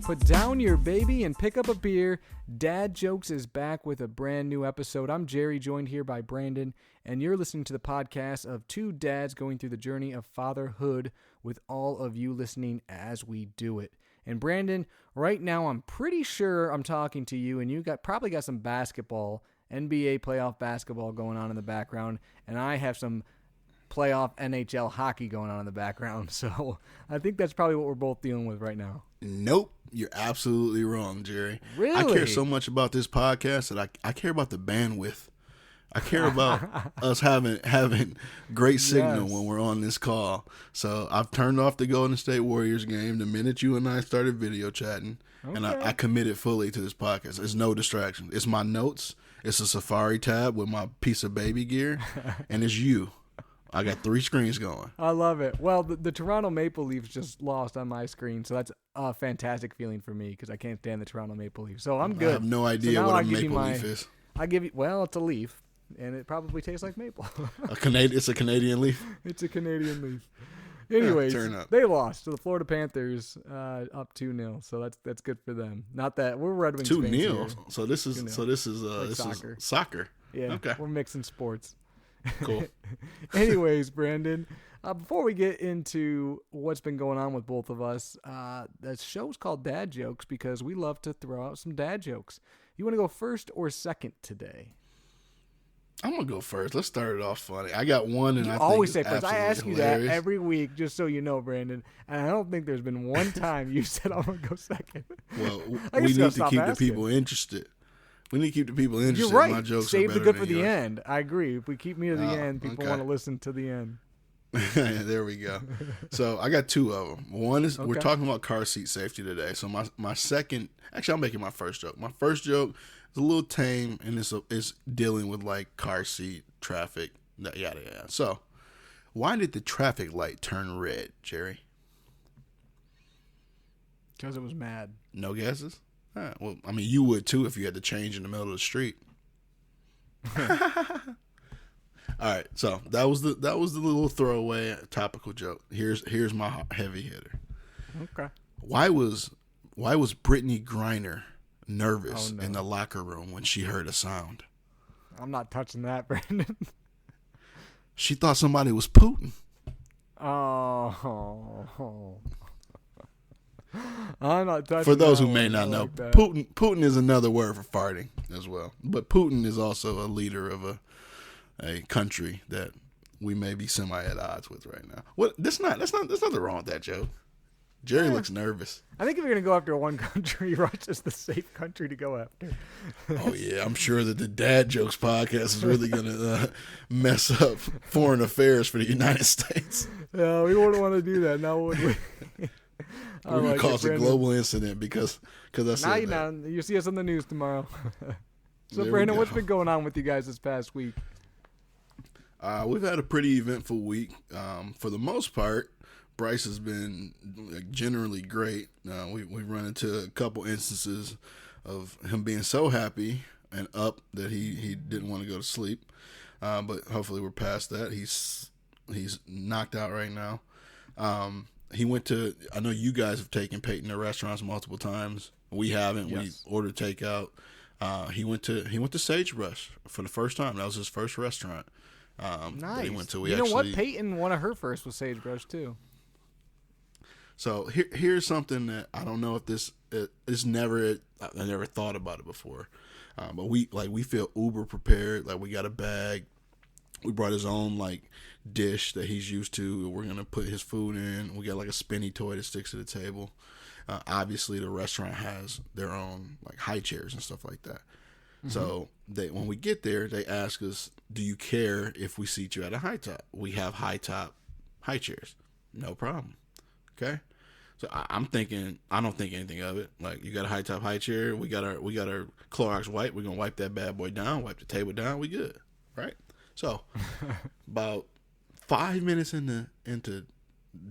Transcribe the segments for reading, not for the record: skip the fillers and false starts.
Put down your baby and pick up a beer. Dad Jokes is back with a brand new episode. I'm Jerry, joined here by Brandon, and you're listening to the podcast of two dads going through the journey of fatherhood with all of you listening as we do it. And Brandon, right now I'm pretty sure I'm talking to you, and you probably got some basketball, NBA playoff basketball going on in the background, and I have some playoff NHL hockey going on in the background. So I think that's probably what we're both dealing with right now. Nope. You're absolutely wrong, Jerry. Really? I care so much about this podcast that I care about the bandwidth. I care about us having great signal when we're on this call. So I've turned off the Golden State Warriors game the minute you and I started video chatting, and I committed fully to this podcast. There's no distraction. It's my notes. It's a Safari tab with my piece of baby gear, and it's you. I got 3 screens going. I love it. Well, the Toronto Maple Leafs just lost on my screen, so that's a fantastic feeling for me because I can't stand the Toronto Maple Leafs. So I'm good. I have no idea what a maple leaf is. I give you, well, it's a leaf, and it probably tastes like maple. It's a Canadian leaf? It's a Canadian leaf. Anyways, they lost to the Florida Panthers up 2-0, so that's good for them. Not that we're Red Wings 2-0. So this is soccer. Yeah, okay. We're mixing sports. Cool. Anyways, Brandon, before we get into what's been going on with both of us, the show's called Dad Jokes because we love to throw out some dad jokes. You want to go first or second today? I'm going to go first. Let's start it off funny. I got one, and I always think say first. I ask you hilarious. that every week, just so you know, Brandon. And I don't think there's been one time you said I'm going to go second. Well, we need to keep the people interested. We need to keep the people interested. You're right. My jokes Save are the better good for than the yours. end. I agree. If we keep me to the end, people want to listen to the end. There we go. So I got 2 of them. One is we're talking about car seat safety today. So my second, actually, I'm making my first joke. My first joke is a little tame, and it's dealing with like car seat traffic, yada yada. So, why did the traffic light turn red, Jerry? Because it was mad. No guesses? All right, well, I mean, you would too if you had to change in the middle of the street. All right, so that was the little throwaway topical joke. Here's my heavy hitter. Okay. Why was Brittany Griner nervous in the locker room when she heard a sound? I'm not touching that, Brandon. She thought somebody was Putin. Oh. I'm not touching. For those who may not know, like Putin is another word for farting as well. But Putin is also a leader of a country that we may be semi at odds with right now. What? There's nothing wrong with that joke. Jerry looks nervous. I think if you're gonna go after one country, Russia's the safe country to go after. Oh yeah, I'm sure that the Dad Jokes podcast is really gonna mess up foreign affairs for the United States. Yeah, we wouldn't want to do that, now would we? We're gonna cause a global incident because I said that. You see us on the news tomorrow. So, There Brandon, what's been going on with you guys this past week? We've had a pretty eventful week. For the most part, Bryce has been generally great. We've run into a couple instances of him being so happy and up that he didn't want to go to sleep. But hopefully we're past that. He's knocked out right now. He went to, I know you guys have taken Peyton to restaurants multiple times. We haven't. Yes. We ordered takeout. He went to Sagebrush for the first time. That was his first restaurant. Nice. That he went to. You know what? Peyton, one of her first was Sagebrush too. So here's something that I don't know if I never thought about it before. But we feel uber prepared. Like we got a bag. We brought his own like dish that he's used to. We're gonna put his food in. We got like a spinny toy that sticks to the table. Obviously, the restaurant has their own like high chairs and stuff like that. Mm-hmm. So when we get there, they ask us, "Do you care if we seat you at a high top?" We have high chairs. No problem. Okay. So I'm thinking, I don't think anything of it. Like, you got a high top high chair. We got our Clorox wipe. We're gonna wipe that bad boy down. Wipe the table down. We good, right? So about 5 minutes into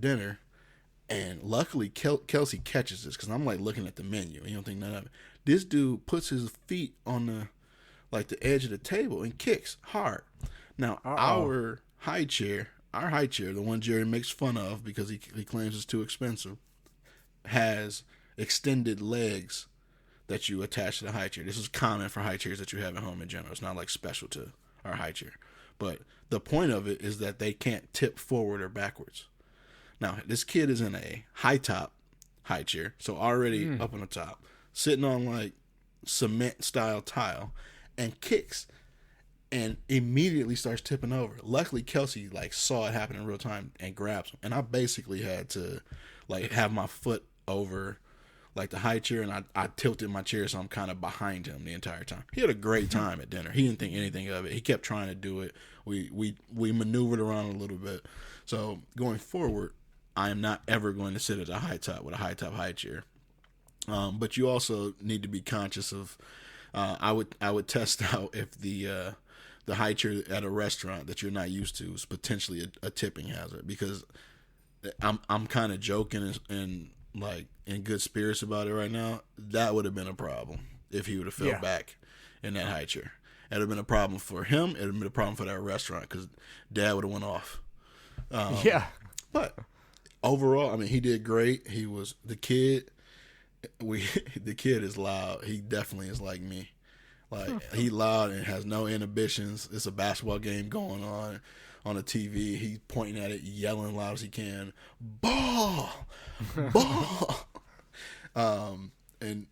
dinner, and luckily Kelsey catches this because I'm like looking at the menu. You don't think none of it. This dude puts his feet on the edge of the table and kicks hard. Now our high chair, the one Jerry makes fun of because he claims it's too expensive, has extended legs that you attach to the high chair. This is common for high chairs that you have at home in general. It's not like special to our high chair. But the point of it is that they can't tip forward or backwards. Now, this kid is in a high top high chair, so already up on the top, sitting on like cement style tile, and kicks and immediately starts tipping over. Luckily, Kelsey like saw it happen in real time and grabs him, and I basically had to like have my foot over like the high chair, and I tilted my chair so I'm kind of behind him the entire time. He had a great time at dinner. He didn't think anything of it. He kept trying to do it. We maneuvered around a little bit. So going forward, I am not ever going to sit at a high top with a high top high chair. But you also need to be conscious of. I would test out if the high chair at a restaurant that you're not used to is potentially a tipping hazard, because I'm kind of joking and like in good spirits about it right now. That would have been a problem if he would have fell back in that high chair. It would have been a problem for him. It would have been a problem for that restaurant because Dad would have went off. But overall, I mean, he did great. He was the kid. The kid is loud. He definitely is like me. Like, he loud and has no inhibitions. It's a basketball game going on the TV. He's pointing at it, yelling loud as he can, ball, ball. And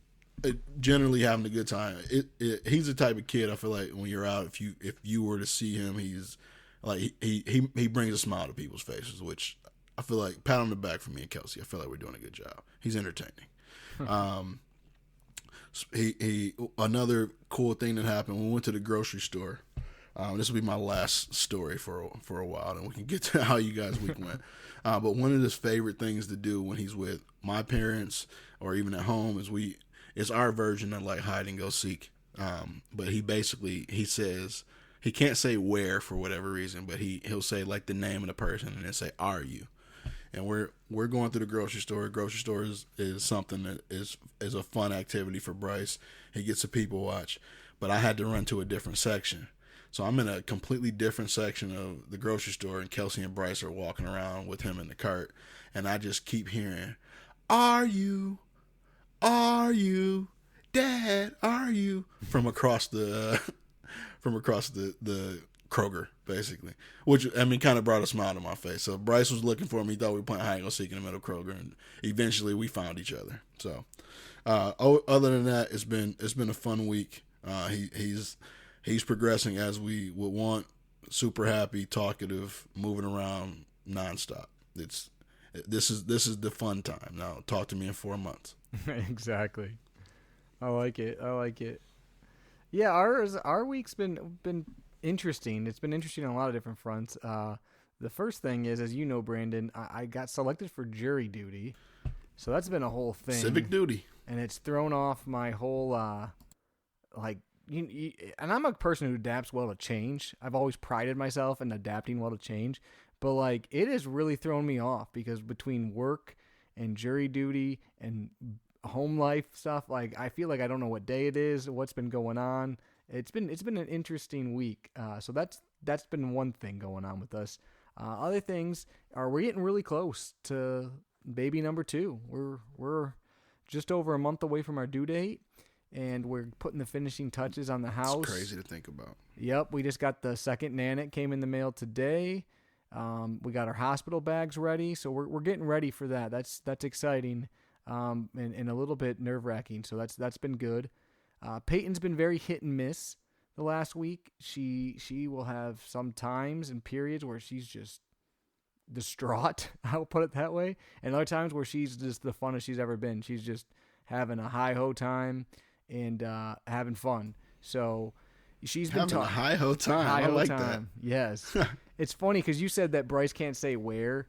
generally having a good time. He's the type of kid I feel like when you're out, if you were to see him, he's like he brings a smile to people's faces, which I feel like pat on the back for me and Kelsey. I feel like we're doing a good job. He's entertaining. Another cool thing that happened when we went to the grocery store. This will be my last story for a while, and we can get to how you guys' week went. But one of his favorite things to do when he's with my parents or even at home is it's our version of like hide and go seek. But he says he can't say where for whatever reason, but he'll say like the name of the person and then say, "Are you?" And we're going through the grocery store. Grocery store is something that is a fun activity for Bryce. He gets to people watch, but I had to run to a different section. So I'm in a completely different section of the grocery store, and Kelsey and Bryce are walking around with him in the cart, and I just keep hearing, "Are you? Are you? Dad, are you?" from across the Kroger, basically, which I mean kind of brought a smile to my face. So Bryce was looking for me. He thought we were playing hide and go seek in the middle of Kroger, and eventually we found each other. So other than that, it's been a fun week. He's progressing as we would want. Super happy, talkative, moving around nonstop. This is the fun time. Now talk to me in 4 months. Exactly. I like it. Yeah, our week's been interesting. It's been interesting on a lot of different fronts. The first thing is, as you know, Brandon, I got selected for jury duty, so that's been a whole thing. Civic duty, and it's thrown off my whole and I'm a person who adapts well to change. I've always prided myself in adapting well to change, but like it has really thrown me off because between work and jury duty and home life stuff, like I feel like I don't know what day it is, what's been going on. It's been an interesting week. So that's been one thing going on with us. Other things are we're getting really close to baby number 2. We're just over a month away from our due date, and we're putting the finishing touches on the house. It's crazy to think about. Yep, we just got the second Nanit came in the mail today. We got our hospital bags ready, so we're getting ready for that. That's exciting, and a little bit nerve-wracking. So that's been good. Peyton's been very hit and miss the last week. She will have some times and periods where she's just distraught, I'll put it that way, and other times where she's just the funnest she's ever been. She's just having a hi-ho time and having fun. So she's been having a hi-ho time. I like that. Yes. It's funny because you said that Bryce can't say where.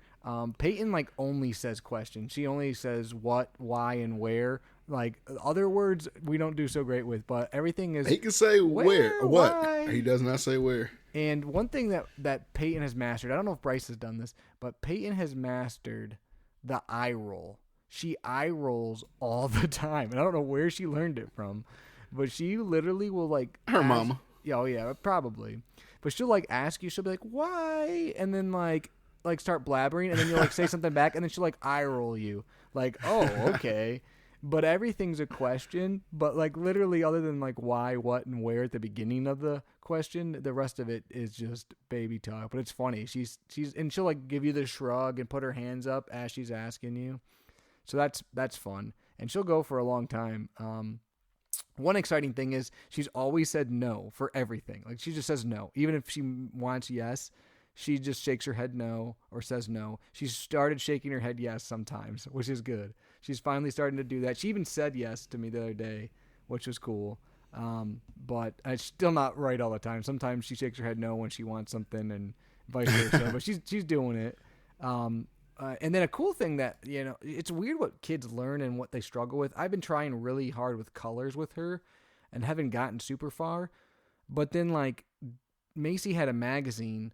Peyton like only says questions. She only says what, why, and where. Like other words we don't do so great with, but everything is. He can say where or what. Why? He does not say where. And one thing that Peyton has mastered, I don't know if Bryce has done this, but Peyton has mastered the eye roll. She eye rolls all the time, and I don't know where she learned it from, but she literally will like her mama. Oh yeah, probably. But she'll like ask you. She'll be like, "Why?" And then like start blabbering, and then you'll like say something back, and then she'll like eye roll you, like, "Oh, okay." but everything's a question. But like literally, other than like why, what, and where at the beginning of the question, the rest of it is just baby talk. But it's funny. She's and she'll like give you the shrug and put her hands up as she's asking you. So that's fun, and she'll go for a long time. One exciting thing is she's always said no for everything. Like she just says no, even if she wants yes. She just shakes her head no or says no. She's started shaking her head yes sometimes, which is good. She's finally starting to do that. She even said yes to me the other day, which was cool. But it's still not right all the time. Sometimes she shakes her head no when she wants something and vice versa. But she's doing it. And then a cool thing that, it's weird what kids learn and what they struggle with. I've been trying really hard with colors with her and haven't gotten super far. But then like Macy had a magazine,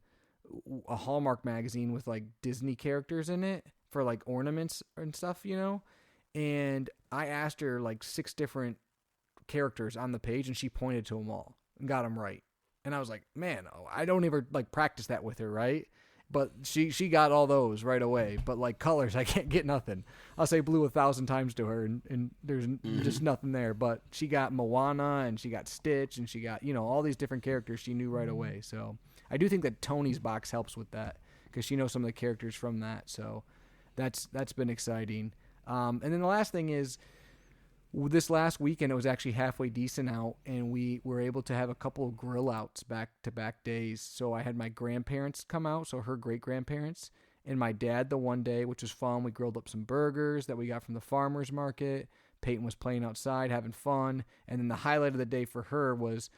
a Hallmark magazine with like Disney characters in it for like ornaments and stuff, and I asked her like 6 different characters on the page and she pointed to them all and got them right. And I was like, man, I don't ever like practice that with her. Right. But she got all those right away. But like colors, I can't get nothing. I'll say blue 1,000 times to her, and there's just nothing there. But she got Moana, and she got Stitch, and she got all these different characters she knew right away. So I do think that Tony's box helps with that because she knows some of the characters from that. So that's been exciting. And then the last thing is, this last weekend, it was actually halfway decent out, and we were able to have a couple of grill outs back-to-back days. So I had my grandparents come out, so her great-grandparents, and my dad the one day, which was fun. We grilled up some burgers that we got from the farmer's market. Peyton was playing outside, having fun. And then the highlight of the day for her was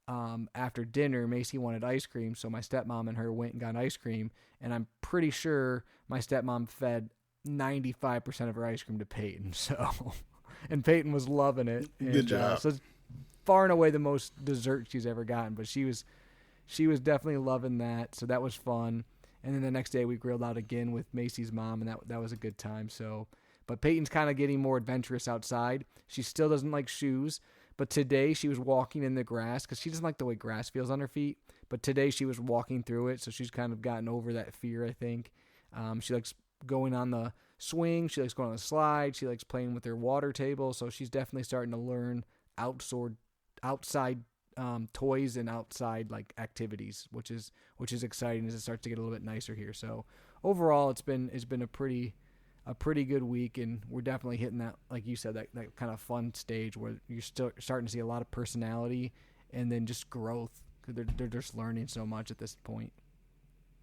after dinner, Macy wanted ice cream, so my stepmom and her went and got ice cream. And I'm pretty sure my stepmom fed 95% of her ice cream to Peyton, so... And Peyton was loving it. Good job. So it's far and away the most dessert she's ever gotten, but she was definitely loving that. So that was fun. And then the next day we grilled out again with Macy's mom, and that was a good time. So, but Peyton's kind of getting more adventurous outside. She still doesn't like shoes, but today she was walking in the grass because she doesn't like the way grass feels on her feet. But today she was walking through it, so she's kind of gotten over that fear, I think. She likes going on the swing. She likes going on the slide. She likes playing with her water table. So she's definitely starting to learn outside toys and outside like activities, which is exciting as it starts to get a little bit nicer here. So overall, it's been a pretty good week, and we're definitely hitting that, like you said, that kind of fun stage where you're still starting to see a lot of personality and then just growth because they're just learning so much at this point.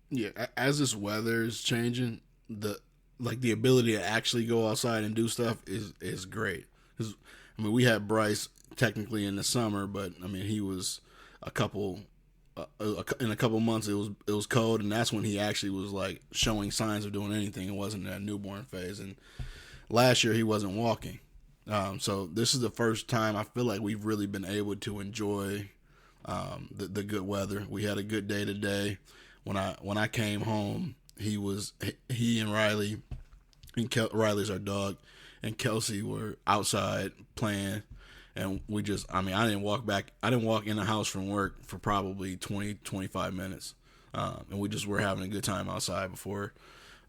Yeah, as this weather is changing, the ability to actually go outside and do stuff is great. I mean, we had Bryce technically in the summer, but I mean, he was in a couple months it was cold, and that's when he actually was like showing signs of doing anything. It wasn't that newborn phase, and last year he wasn't walking. So this is the first time I feel like we've really been able to enjoy the good weather. We had a good day today. When I came home, he and Riley, and Riley's our dog, and Kelsey were outside playing, and I didn't walk in the house from work for probably 20-25 minutes, and we just were having a good time outside before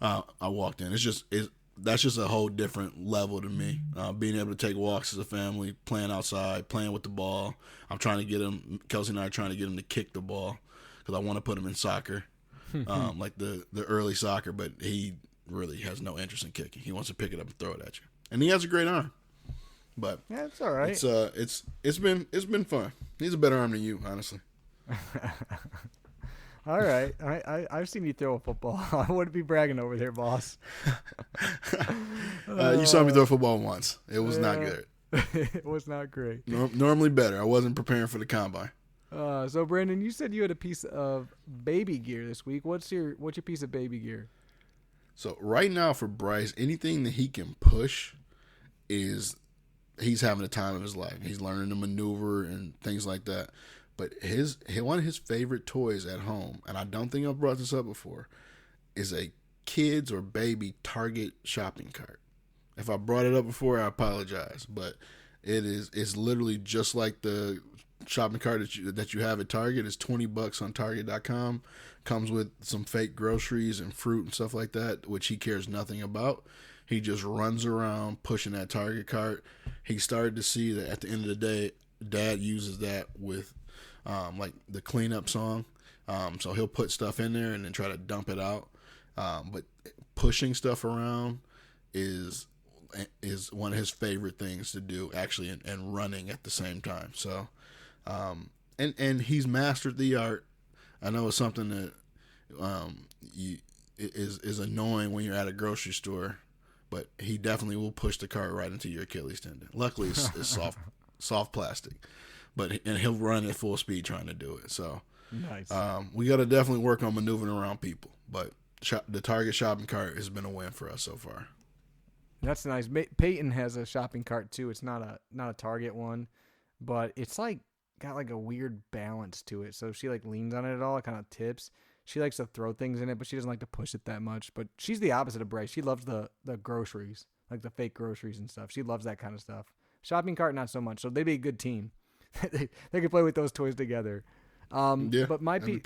I walked in. That's just a whole different level to me. Being able to take walks as a family, playing outside, playing with the ball. Kelsey and I are trying to get him to kick the ball because I want to put him in soccer. Like the early soccer, but he really has no interest in kicking. He wants to pick it up and throw it at you, and he has a great arm. But yeah, it's all right. It's been fun. He's a better arm than you, honestly. All right, I've seen you throw a football. I wouldn't be bragging over there, boss. You saw me throw a football once. It was not good. It was not great. Normally better. I wasn't preparing for the combine. So Brandon, you said you had a piece of baby gear this week. What's your piece of baby gear? So right now for Bryce, anything that he can push he's having the time of his life. He's learning to maneuver and things like that. But one of his favorite toys at home, and I don't think I've brought this up before, is a kids or baby Target shopping cart. If I brought it up before, I apologize, but it's literally just like the shopping cart that you have at Target is $20 on Target.com. Comes with some fake groceries and fruit and stuff like that, which he cares nothing about. He just runs around pushing that Target cart. He started to see that at the end of the day, Dad uses that with like the cleanup song. So he'll put stuff in there and then try to dump it out. But pushing stuff around is one of his favorite things to do, actually, and running at the same time. So, and he's mastered the art. I know it's something that is annoying when you're at a grocery store, but he definitely will push the cart right into your Achilles tendon. Luckily, it's soft plastic, and he'll run at full speed trying to do it. So, nice. We got to definitely work on maneuvering around people, but the Target shopping cart has been a win for us so far. That's nice. Peyton has a shopping cart too. It's not a Target one, but it's like got like a weird balance to it. So she like leans on it at all. It kind of tips. She likes to throw things in it, but she doesn't like to push it that much. But she's the opposite of Bryce. She loves the groceries, like the fake groceries and stuff. She loves that kind of stuff. Shopping cart, not so much. So they'd be a good team. they could play with those toys together. Yeah, but my piece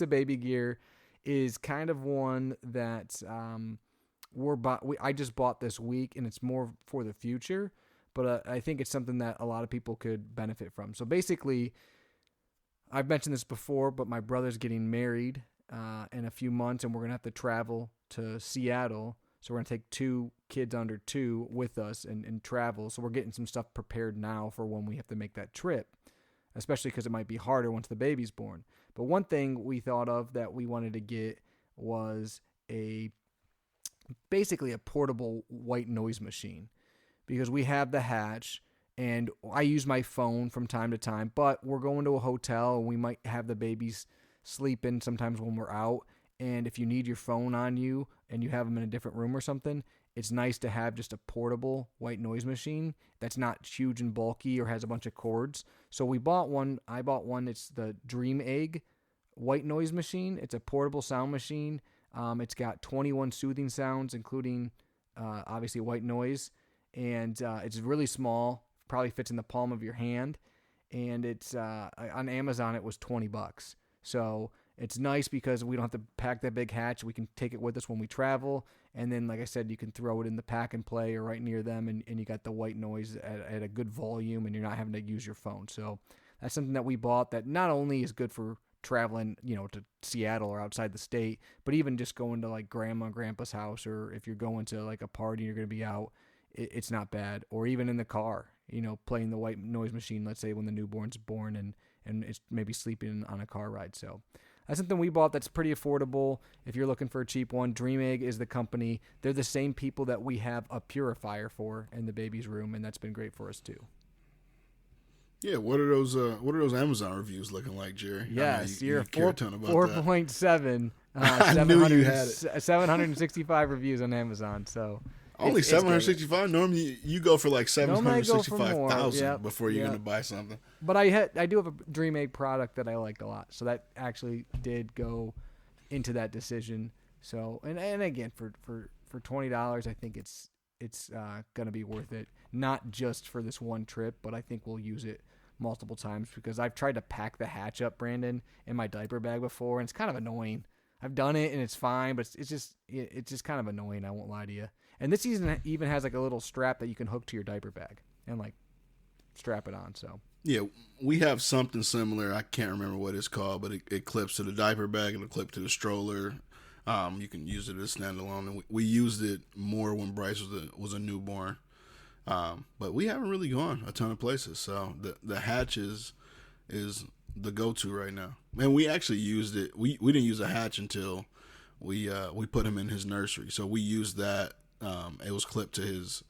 of baby gear is kind of one that I just bought this week, and it's more for the future, but I think it's something that a lot of people could benefit from. So basically, I've mentioned this before, but my brother's getting married in a few months, and we're going to have to travel to Seattle. So we're going to take 2 kids under 2 with us and travel. So we're getting some stuff prepared now for when we have to make that trip, especially because it might be harder once the baby's born. But one thing we thought of that we wanted to get was basically a portable white noise machine, because we have the hatch and I use my phone from time to time, but we're going to a hotel and we might have the babies sleeping sometimes when we're out. And if you need your phone on you and you have them in a different room or something, it's nice to have just a portable white noise machine that's not huge and bulky or has a bunch of cords. So we bought one. I bought one. It's the Dream Egg white noise machine. It's a portable sound machine. It's got 21 soothing sounds, including obviously white noise, and it's really small. Probably fits in the palm of your hand, and it's on Amazon. It was $20, so it's nice because we don't have to pack that big hatch. We can take it with us when we travel, and then, like I said, you can throw it in the pack and play or right near them, and you got the white noise at a good volume, and you're not having to use your phone. So that's something that we bought that not only is good for traveling, to Seattle or outside the state, but even just going to like grandma and grandpa's house, or if you're going to like a party and you're going to be out, it's not bad. Or even in the car, playing the white noise machine, let's say when the newborn's born and it's maybe sleeping on a car ride. So that's something we bought that's pretty affordable if you're looking for a cheap one. Dream Egg is the company. They're the same people that we have a purifier for in the baby's room, and that's been great for us too. Yeah, what are those Amazon reviews looking like, Jerry? Yes, you care a ton about 4.7. I knew you had it. 765 reviews on Amazon. So only 765. Normally you go for like 765,000 Yep, before you're gonna buy something. But I do have a Dream Egg product that I liked a lot, so that actually did go into that decision. So and again for $20, I think it's gonna be worth it. Not just for this one trip, but I think we'll use it multiple times, because I've tried to pack the hatch up, Brandon, in my diaper bag before, and it's kind of annoying. I've done it and it's fine, but it's just kind of annoying. I won't lie to you. And this season even has like a little strap that you can hook to your diaper bag and like strap it on. So yeah, we have something similar. I can't remember what it's called, but it clips to the diaper bag and it clips to the stroller. You can use it as standalone, and we used it more when Bryce was a newborn. But we haven't really gone a ton of places, so the hatch is the go-to right now. And we actually used it. We didn't use a hatch until we put him in his nursery. So we used that. It was clipped to his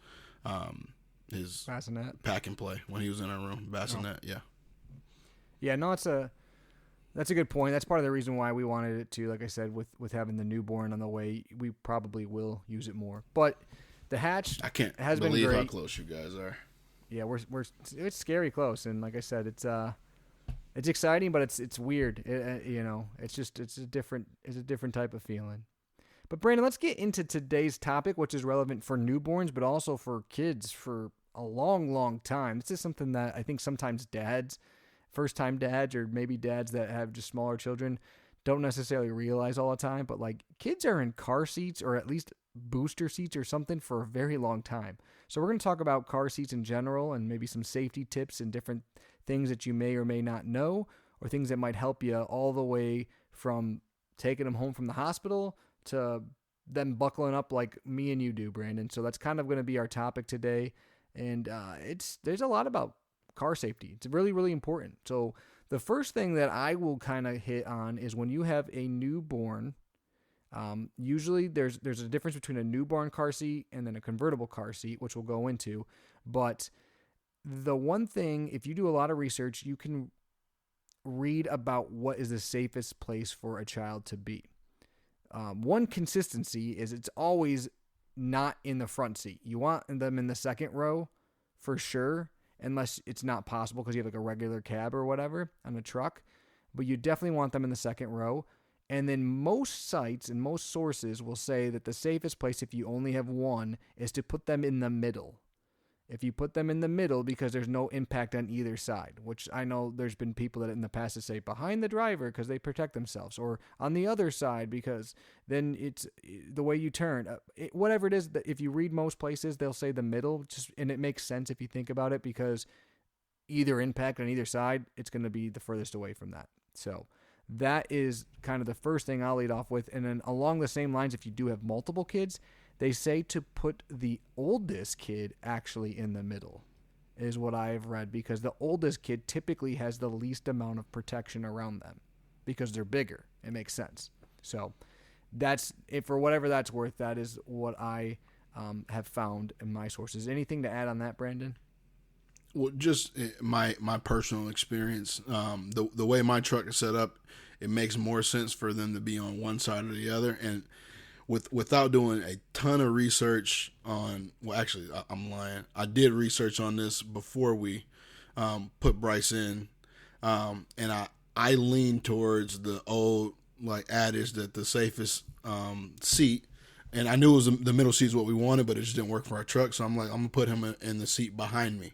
bassinet pack and play when he was in our room. Bassinet, yeah. Yeah, no, that's a good point. That's part of the reason why we wanted it too. Like I said, with having the newborn on the way, we probably will use it more. But the hatch I can't has believe been great. how close you guys are. Yeah, it's scary close, and like I said, it's exciting, but it's weird. It's a different type of feeling. But Brandon, let's get into today's topic, which is relevant for newborns, but also for kids, for a long, long time. This is something that I think sometimes dads, first time dads, or maybe dads that have just smaller children, don't necessarily realize all the time. But like kids are in car seats or at least booster seats or something for a very long time. So we're going to talk about car seats in general and maybe some safety tips and different things that you may or may not know, or things that might help you all the way from taking them home from the hospital to them buckling up like me and you do, Brandon. So that's kind of going to be our topic today. And there's a lot about car safety. It's really, really important. So the first thing that I will kind of hit on is when you have a newborn. Usually there's a difference between a newborn car seat and then a convertible car seat, which we'll go into. But the one thing, if you do a lot of research, you can read about what is the safest place for a child to be. One consistency is it's always not in the front seat. You want them in the second row for sure, unless it's not possible because you have like a regular cab or whatever on a truck. But you definitely want them in the second row. And then most sites and most sources will say that the safest place, if you only have one, is to put them in the middle. If you put them in the middle, because there's no impact on either side, which I know there's been people that in the past that say behind the driver because they protect themselves, or on the other side because then it's the way you turn. Whatever it is, if you read most places, they'll say the middle, and it makes sense if you think about it, because either impact on either side, it's going to be the furthest away from that. So that is kind of the first thing I'll lead off with. And then along the same lines, if you do have multiple kids, they say to put the oldest kid actually in the middle, is what I've read, because the oldest kid typically has the least amount of protection around them because they're bigger. It makes sense. So that's it. For whatever that's worth, that is what I have found in my sources. Anything to add on that, Brandon? Well, just my personal experience, the way my truck is set up, it makes more sense for them to be on one side or the other. And without doing a ton of research on, well, actually, I'm lying. I did research on this before we put Bryce in, and I lean towards the old like adage that the safest seat. And I knew it was the middle seat is what we wanted, but it just didn't work for our truck. So I'm like, I'm gonna put him in the seat behind me.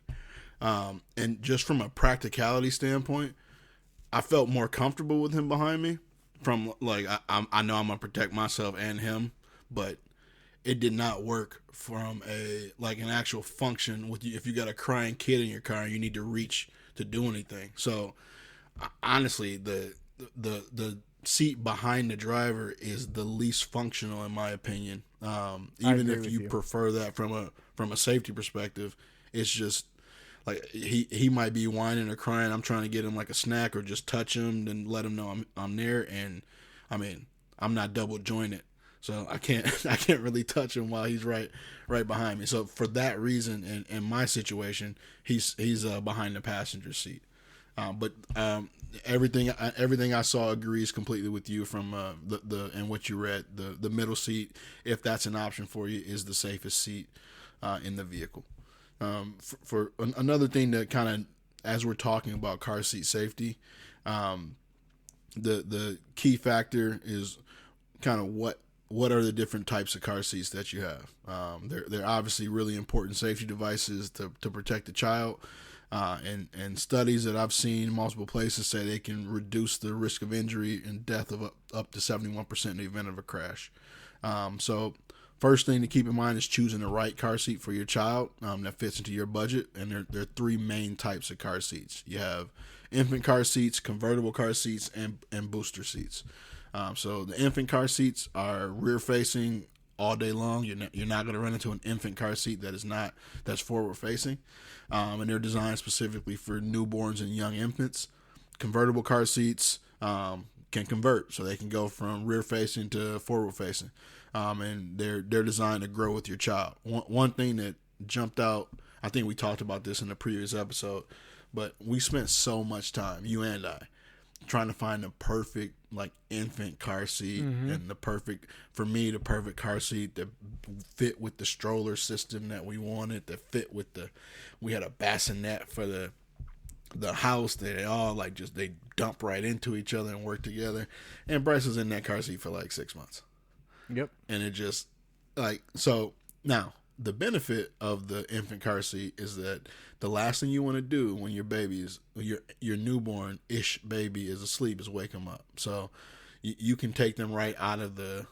And just from a practicality standpoint, I felt more comfortable with him behind me. From like, I know I'm gonna protect myself and him, but it did not work from an actual function with you. If you got a crying kid in your car and you need to reach to do anything. So honestly, the seat behind the driver is the least functional in my opinion. Even if you prefer that from a safety perspective, it's just like he might be whining or crying. I'm trying to get him like a snack or just touch him and let him know I'm there. And I mean, I'm not double jointed, so I can't really touch him while he's right behind me. So for that reason, in my situation, he's behind the passenger seat. But everything I saw agrees completely with you from the and what you read. The middle seat, if that's an option for you, is the safest seat in the vehicle. For another thing that kind of, as we're talking about car seat safety, the key factor is kind of what are the different types of car seats that you have. They're obviously really important safety devices to protect the child. And studies that I've seen in multiple places say they can reduce the risk of injury and death of up to 71% in the event of a crash. So first thing to keep in mind is choosing the right car seat for your child that fits into your budget. And there are three main types of car seats. You have infant car seats, convertible car seats, and booster seats. So the infant car seats are rear facing all day long. You're not going to run into an infant car seat that's forward facing. And they're designed specifically for newborns and young infants. Convertible car seats can convert, so they can go from rear facing to forward facing. And they're designed to grow with your child. One thing that jumped out, I think we talked about this in the previous episode, but we spent so much time, you and I, trying to find the perfect infant car seat, and the perfect car seat that fit with the stroller system that we wanted, that fit with we had a bassinet for the house that they all they dump right into each other and work together. And Bryce was in that car seat for 6 months. Yep. And it just so now the benefit of the infant car seat is that the last thing you want to do when your newborn ish baby is asleep is wake them up. So you can take them right out of the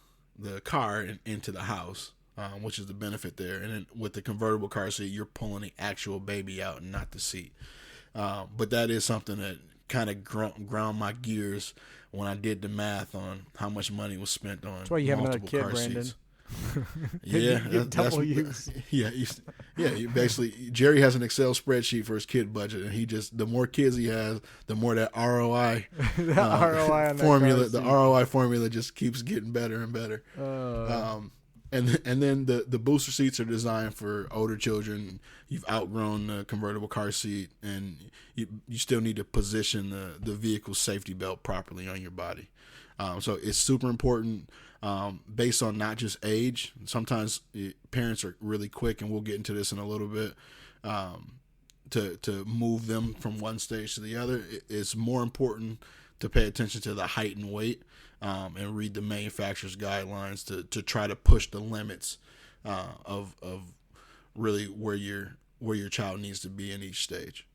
car and into the house, which is the benefit there. And then with the convertible car seat, you're pulling the actual baby out and not the seat. But that is something that kind of ground my gears when I did the math on how much money was spent on That's why you have another multiple kid, car Brandon. seats. Yeah, You get double use. Yeah, you basically Jerry has an Excel spreadsheet for his kid budget, and the more kids he has, the more that ROI ROI on formula, that the ROI formula just keeps getting better and better. And then the booster seats are designed for older children. You've outgrown the convertible car seat, and you still need to position the vehicle's safety belt properly on your body. So it's super important based on not just age. Sometimes parents are really quick, and we'll get into this in a little bit, to move them from one stage to the other. It's more important to pay attention to the height and weight, and read the manufacturer's guidelines to try to push the limits of really where your child needs to be in each stage.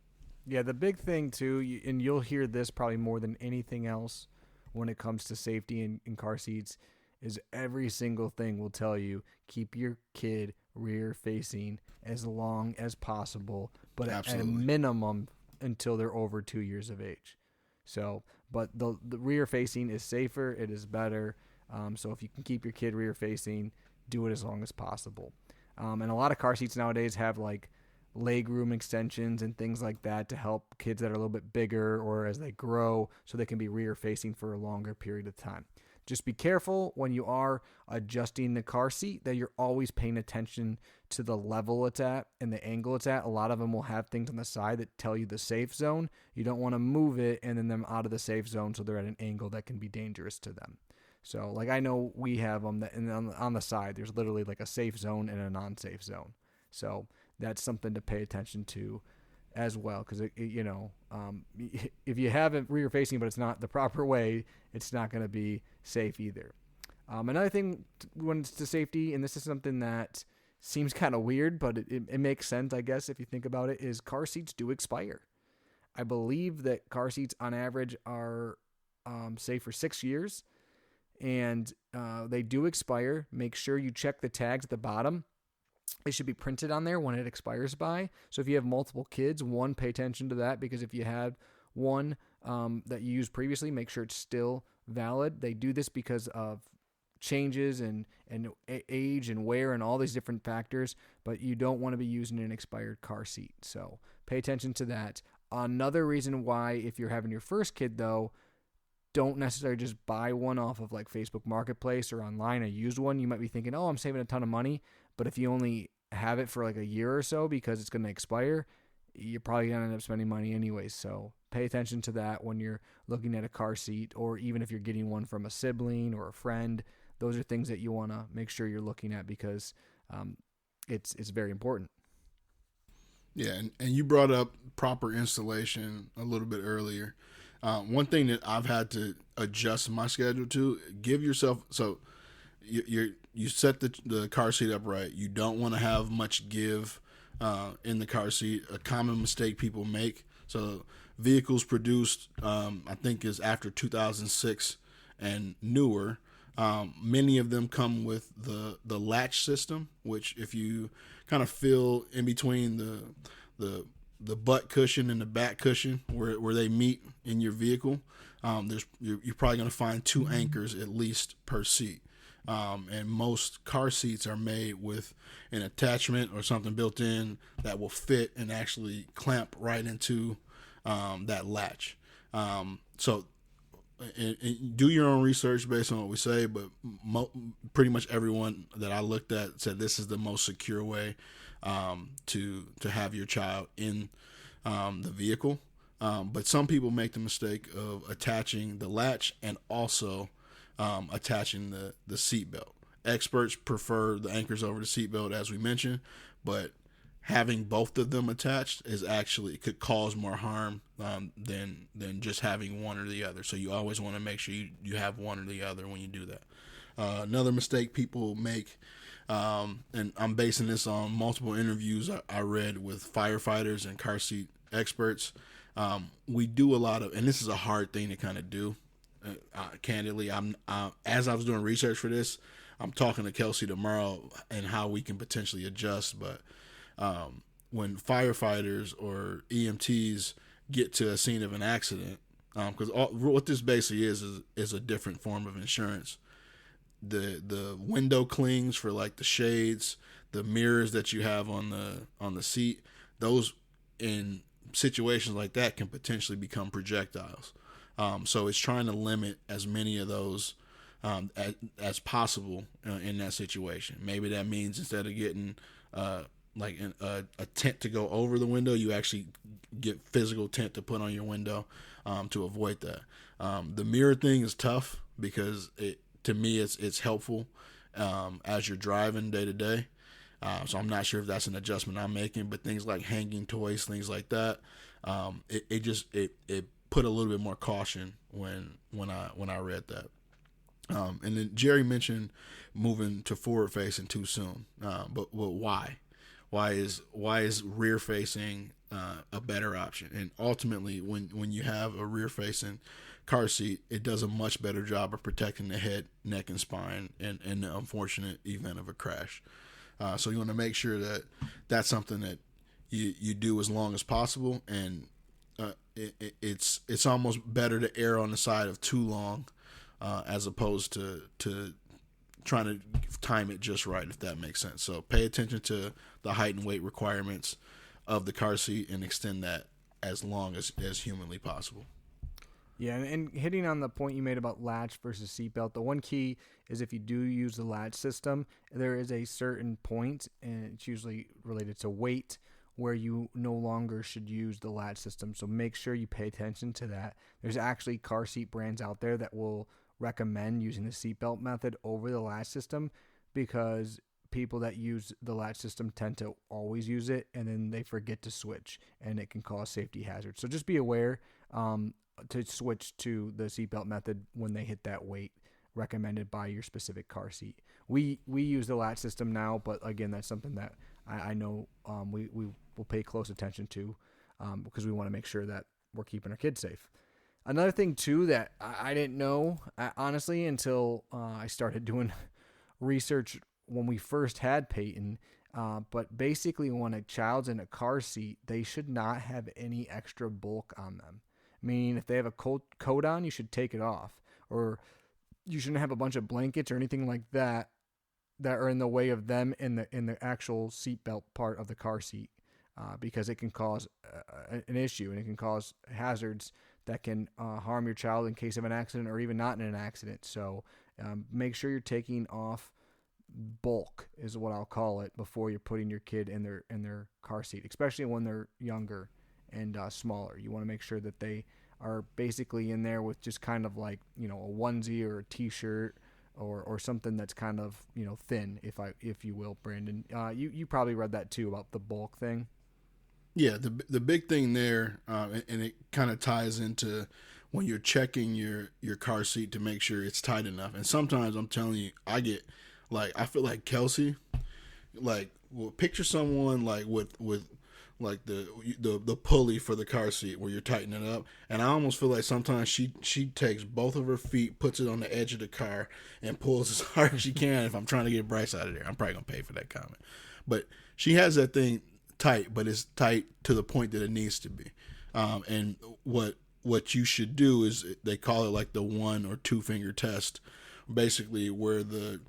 Yeah, the big thing too, and you'll hear this probably more than anything else when it comes to safety in car seats, is every single thing will tell you keep your kid rear facing as long as possible, but at a minimum until they're over 2 years of age. So, but the rear facing is safer, it is better. So if you can keep your kid rear facing, do it as long as possible. And a lot of car seats nowadays have like leg room extensions and things like that to help kids that are a little bit bigger or as they grow, so they can be rear facing for a longer period of time. Just be careful when you are adjusting the car seat that you're always paying attention to the level it's at and the angle it's at. A lot of them will have things on the side that tell you the safe zone. You don't want to move it and then them out of the safe zone so they're at an angle that can be dangerous to them. So like I know we have them that, and on the side there's literally like a safe zone and a non-safe zone. So that's something to pay attention to as well, because if you have it rear facing but it's not the proper way, it's not going to be safe either. Another thing when it's to safety, and this is something that seems kind of weird, but it makes sense, I guess, if you think about it, is car seats do expire. I believe that car seats on average are safe for 6 years, and they do expire. Make sure you check the tags at the bottom. It should be printed on there when it expires by. So if you have multiple kids, pay attention to that, because if you had one that you used previously, make sure it's still valid. They do this because of changes and age and wear and all these different factors, but you don't want to be using an expired car seat. So pay attention to that. Another reason why, if you're having your first kid though, don't necessarily just buy one off of like Facebook Marketplace or online, a used one. You might be thinking, oh, I'm saving a ton of money. But if you only have it for like a year or so because it's going to expire, you're probably going to end up spending money anyways. So pay attention to that when you're looking at a car seat, or even if you're getting one from a sibling or a friend. Those are things that you want to make sure you're looking at, because it's very important. Yeah, and you brought up proper installation a little bit earlier. One thing that I've had to adjust my schedule to, give yourself, so you set the car seat up right. You don't want to have much give in the car seat. A common mistake people make. So vehicles produced, I think, is after 2006 and newer. Many of them come with the latch system, which if you kind of feel in between the butt cushion and the back cushion where they meet in your vehicle, you're probably going to find 2 anchors at least per seat. And most car seats are made with an attachment or something built in that will fit and actually clamp right into that latch. So do your own research based on what we say, but pretty much everyone that I looked at said this is the most secure way to have your child in the vehicle. But some people make the mistake of attaching the latch and also attaching the seatbelt. Experts prefer the anchors over the seatbelt, as we mentioned, but having both of them attached could cause more harm than just having one or the other. So you always want to make sure you have one or the other when you do that. Another mistake people make, and I'm basing this on multiple interviews I read with firefighters and car seat experts. We do a lot of, and this is a hard thing to kind of do. Candidly, I'm as I was doing research for this, I'm talking to Kelsey tomorrow and how we can potentially adjust. But when firefighters or EMTs get to a scene of an accident, because what this basically is a different form of insurance. The window clings for like the shades, the mirrors that you have on the seat, those in situations like that can potentially become projectiles. So it's trying to limit as many of those as possible in that situation. Maybe that means instead of getting a tent to go over the window, you actually get physical tent to put on your window to avoid that. The mirror thing is tough because to me it's helpful as you're driving day to day. So I'm not sure if that's an adjustment I'm making, but things like hanging toys, things like that, it put a little bit more caution when I read that. And then Jerry mentioned moving to forward facing too soon. But why? Why is rear facing a better option? And ultimately, when you have a rear facing car seat, it does a much better job of protecting the head, neck, and spine in the unfortunate event of a crash. So you want to make sure that that's something that you do as long as possible, and it's almost better to err on the side of too long as opposed to trying to time it just right, if that makes sense. So pay attention to the height and weight requirements of the car seat and extend that as long as humanly possible. Yeah, and hitting on the point you made about latch versus seatbelt, the one key is if you do use the latch system, there is a certain point, and it's usually related to weight, where you no longer should use the latch system. So make sure you pay attention to that. There's actually car seat brands out there that will recommend using the seatbelt method over the latch system, because people that use the latch system tend to always use it, and then they forget to switch, and it can cause safety hazards. So just be aware to switch to the seatbelt method when they hit that weight recommended by your specific car seat. We use the latch system now, but again, that's something that I know we will pay close attention to because we want to make sure that we're keeping our kids safe. Another thing too that I didn't know honestly until I started doing research when we first had Peyton, but basically when a child's in a car seat, they should not have any extra bulk on them. Meaning if they have a coat on, you should take it off, or you shouldn't have a bunch of blankets or anything like that are in the way of them in the actual seatbelt part of the car seat, because it can cause an issue, and it can cause hazards that can harm your child in case of an accident or even not in an accident. So make sure you're taking off bulk, is what I'll call it, before you're putting your kid in their car seat, especially when they're younger and smaller. You want to make sure that they are basically in there with just kind of like, a onesie or a t-shirt or something that's kind of, thin, if you will, Brandon. You probably read that too about the bulk thing. Yeah, the big thing there, and it kind of ties into when you're checking your car seat to make sure it's tight enough. And sometimes I'm telling you, I feel like Kelsey, picture someone like with like the pulley for the car seat where you're tightening it up, and I almost feel like sometimes she takes both of her feet, puts it on the edge of the car, and pulls as hard as she can. If I'm trying to get Bryce out of there, I'm probably gonna pay for that comment, but she has that thing tight, but it's tight to the point that it needs to be. And what you should do is, they call it like the 1 or 2 finger test, basically where the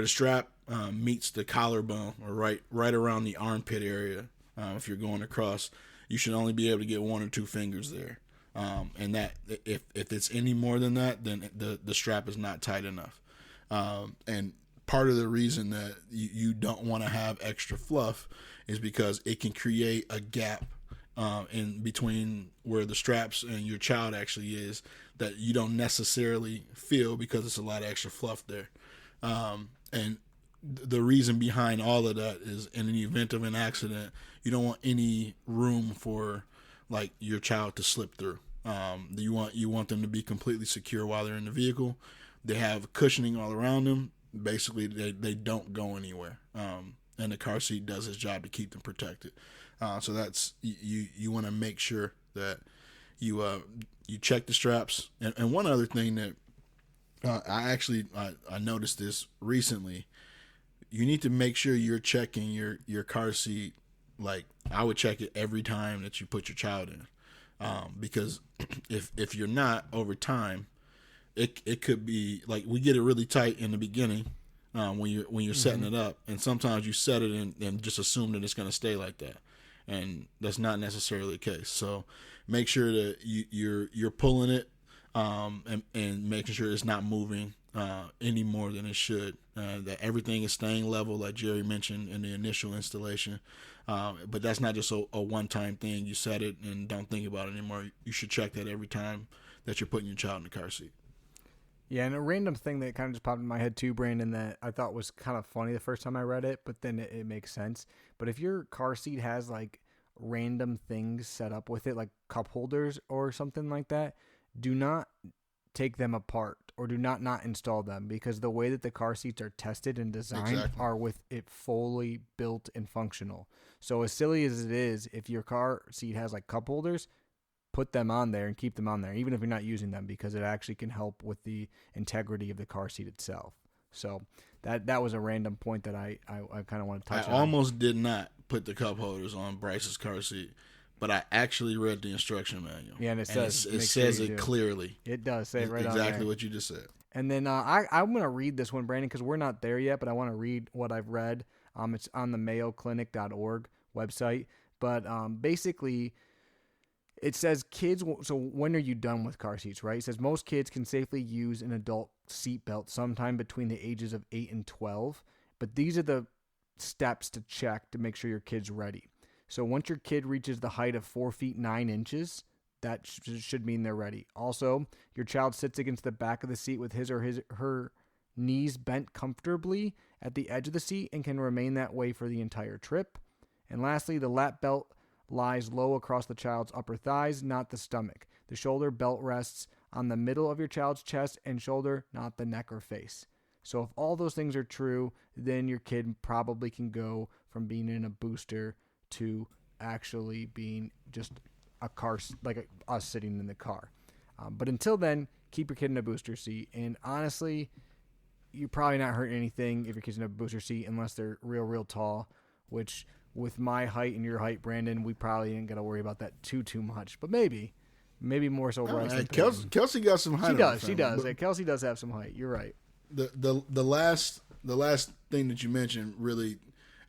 strap meets the collarbone, or right around the armpit area. If you're going across, you should only be able to get 1 or 2 fingers there. And that if it's any more than that, then the strap is not tight enough. And part of the reason that you don't want to have extra fluff is because it can create a gap in between where the straps and your child actually is, that you don't necessarily feel because it's a lot of extra fluff there. And the reason behind all of that is, in the event of an accident, you don't want any room for like your child to slip through. You want them to be completely secure while they're in the vehicle. they have cushioning all around them. Basically, they don't go anywhere. And the car seat does its job to keep them protected. So that's you want to make sure that you check the straps. And one other thing that I noticed this recently, you need to make sure you're checking your car seat. Like, I would check it every time that you put your child in, because if you're not, over time, it could be like, we get it really tight in the beginning. When you're setting it up, and sometimes you set it and just assume that it's going to stay like that, and that's not necessarily the case. So make sure that you're pulling it, and making sure it's not moving any more than it should. That everything is staying level, like Jerry mentioned in the initial installation. But that's not just a one-time thing. You set it and don't think about it anymore. You should check that every time that you're putting your child in the car seat. Yeah, and a random thing that kind of just popped in my head too, Brandon, that I thought was kind of funny the first time I read it, but then it makes sense. But if your car seat has like random things set up with it, like cup holders or something like that, do not take them apart, or do not install them, because the way that the car seats are tested and designed are with it fully built and functional. So as silly as it is, if your car seat has like cup holders, put them on there and keep them on there, even if you're not using them, because it actually can help with the integrity of the car seat itself. So that was a random point that I kind of want to touch on. I almost did not put the cup holders on Bryce's car seat, but I actually read the instruction manual. Yeah, and it says it clearly. It does say it right on there. Exactly what you just said. And then I'm going to read this one, Brandon, because we're not there yet, but I want to read what I've read. It's on the mayoclinic.org website. But basically, it says kids, so when are you done with car seats, right? It says most kids can safely use an adult seat belt sometime between the ages of 8 and 12. But these are the steps to check to make sure your kid's ready. So once your kid reaches the height of 4 feet 9 inches, that should mean they're ready. Also, your child sits against the back of the seat with his or her knees bent comfortably at the edge of the seat and can remain that way for the entire trip. And lastly, the lap belt lies low across the child's upper thighs, not the stomach. The shoulder belt rests on the middle of your child's chest and shoulder, not the neck or face. So if all those things are true, then your kid probably can go from being in a booster to actually being just a car, like us sitting in the car. But until then, keep your kid in a booster seat. And honestly, you're probably not hurting anything if your kid's in a booster seat unless they're real tall, which with my height and your height, Brandon, we probably ain't got to worry about that too much. But maybe more so. Kelsey got some height. She does. Kelsey does have some height. You're right. The last thing that you mentioned really,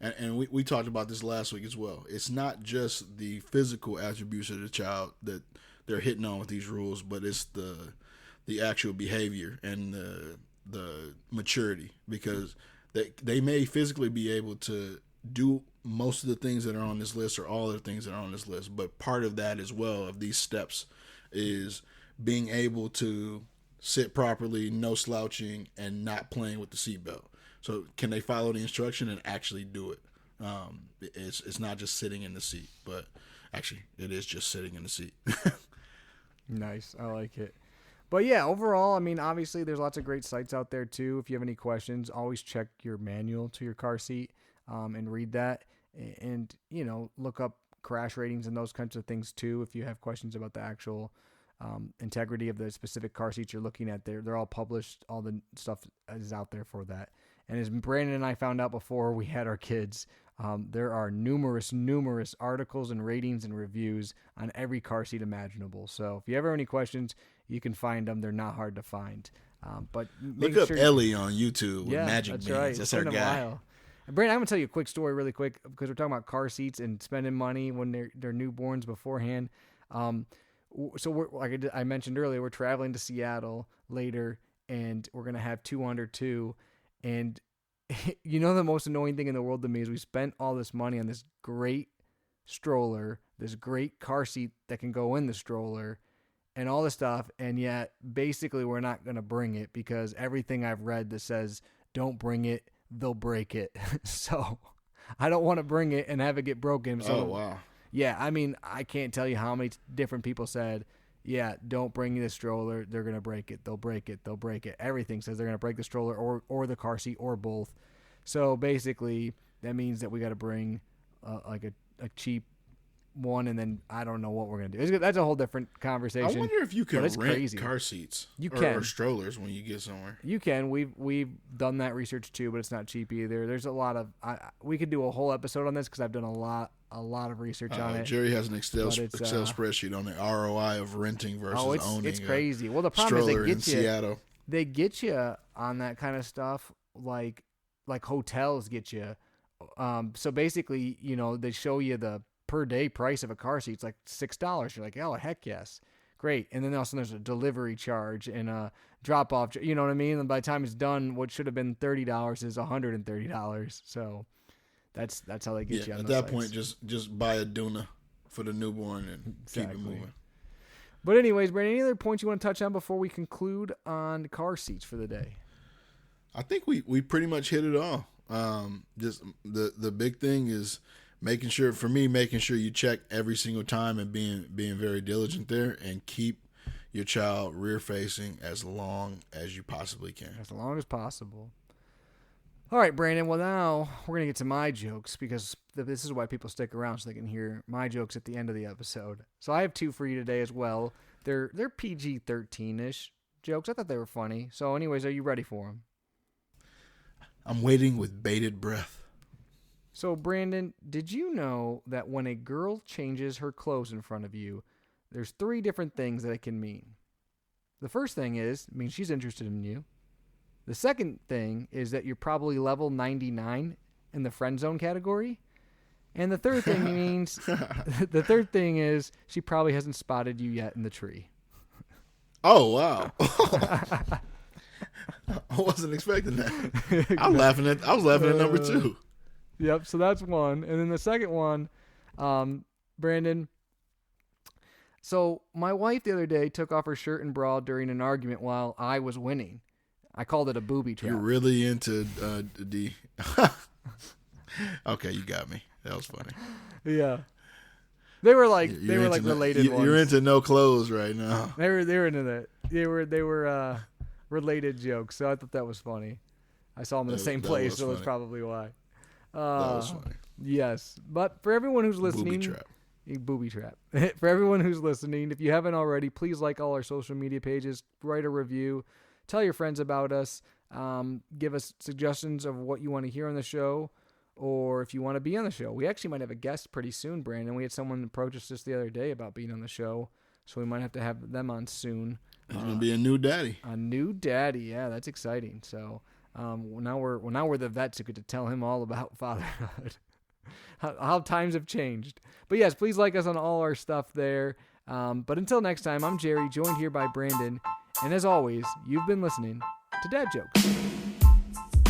and we talked about this last week as well. It's not just the physical attributes of the child that they're hitting on with these rules, but it's the actual behavior and the maturity, because they may physically be able to do most of the things that are on this list or all of the things that are on this list, but part of that as well, of these steps, is being able to sit properly, no slouching, and not playing with the seatbelt. So can they follow the instruction and actually do it? It's not just sitting in the seat, but actually it is just sitting in the seat. Nice. I like it. But yeah, overall, I mean, obviously there's lots of great sites out there too. If you have any questions, always check your manual to your car seat and read that, and, look up crash ratings and those kinds of things too. If you have questions about the actual integrity of the specific car seats you're looking at, they're all published. All the stuff is out there for that. And as Brandon and I found out before we had our kids, there are numerous articles and ratings and reviews on every car seat imaginable. So if you ever have any questions, you can find them. They're not hard to find. But look up Ellie on YouTube with Magic Bands. Right. That's our guy. Brandon, I'm going to tell you a quick story really quick, because we're talking about car seats and spending money when they're newborns beforehand. So I mentioned earlier, we're traveling to Seattle later, and we're going to have 2 under 2. And the most annoying thing in the world to me is we spent all this money on this great stroller, this great car seat that can go in the stroller, and all this stuff, and yet basically we're not going to bring it, because everything I've read that says don't bring it, they'll break it. So I don't want to bring it and have it get broken. So, oh, wow. Yeah, I mean, I can't tell you how many different people said, yeah, don't bring the stroller. They're going to break it. They'll break it. They'll break it. Everything says they're going to break the stroller or the car seat or both. So basically, that means that we got to bring like a cheap one, and then I don't know what we're going to do. That's a whole different conversation. I wonder if you can rent crazy. car seats or strollers when you get somewhere. You can. We've done that research too, but it's not cheap either. There's a lot of we could do a whole episode on this because I've done a lot of research on it. Jerry has an Excel spreadsheet on the ROI of renting versus owning. It's crazy. Well, the problem is Seattle. They get you on that kind of stuff, like hotels get you. So basically, they show you the per day price of a car seat. It's like $6. You're like, oh heck yes, great. And then also there's a delivery charge and a drop off. You know what I mean? And by the time it's done, what should have been $30 is $130. So that's how they get you. On at those that sites. point, just buy a Duna for the newborn and keep it moving. But anyways, Brandon, any other points you want to touch on before we conclude on car seats for the day? I think we pretty much hit it all. Just the big thing is making sure you check every single time and being very diligent there, and keep your child rear facing as long as you possibly can. As long as possible. All right, Brandon. Well, now we're gonna get to my jokes because this is why people stick around, so they can hear my jokes at the end of the episode. So I have two for you today as well. They're PG-13-ish jokes. I thought they were funny. So, anyways, are you ready for them? I'm waiting with bated breath. So, Brandon, did you know that when a girl changes her clothes in front of you, there's 3 different things that it can mean? The first thing it means she's interested in you. The second thing is that you're probably level 99 in the friend zone category. And the third thing is she probably hasn't spotted you yet in the tree. Oh, wow. I wasn't expecting that. I was laughing at number 2. Yep, so that's one. And then the second one, Brandon. So my wife the other day took off her shirt and bra during an argument while I was winning. I called it a booby trap. You're really into D. Okay, you got me. That was funny. Yeah. They were related ones. You're into no clothes right now. They were into that. They were related jokes. So I thought that was funny. I saw them in the same place, so that's probably why. That was funny. Yes. But for everyone who's listening, booby trap. For everyone who's listening, if you haven't already, please like all our social media pages, write a review, tell your friends about us, give us suggestions of what you want to hear on the show, or if you want to be on the show. We actually might have a guest pretty soon, Brandon. We had someone approach us just the other day about being on the show, so we might have to have them on soon. He's gonna be a new daddy. A new daddy, yeah, that's exciting. So now we're the vets who get to tell him all about fatherhood, how times have changed. But yes, please like us on all our stuff there. But until next time, I'm Jerry, joined here by Brandon, and as always, you've been listening to Dad Jokes.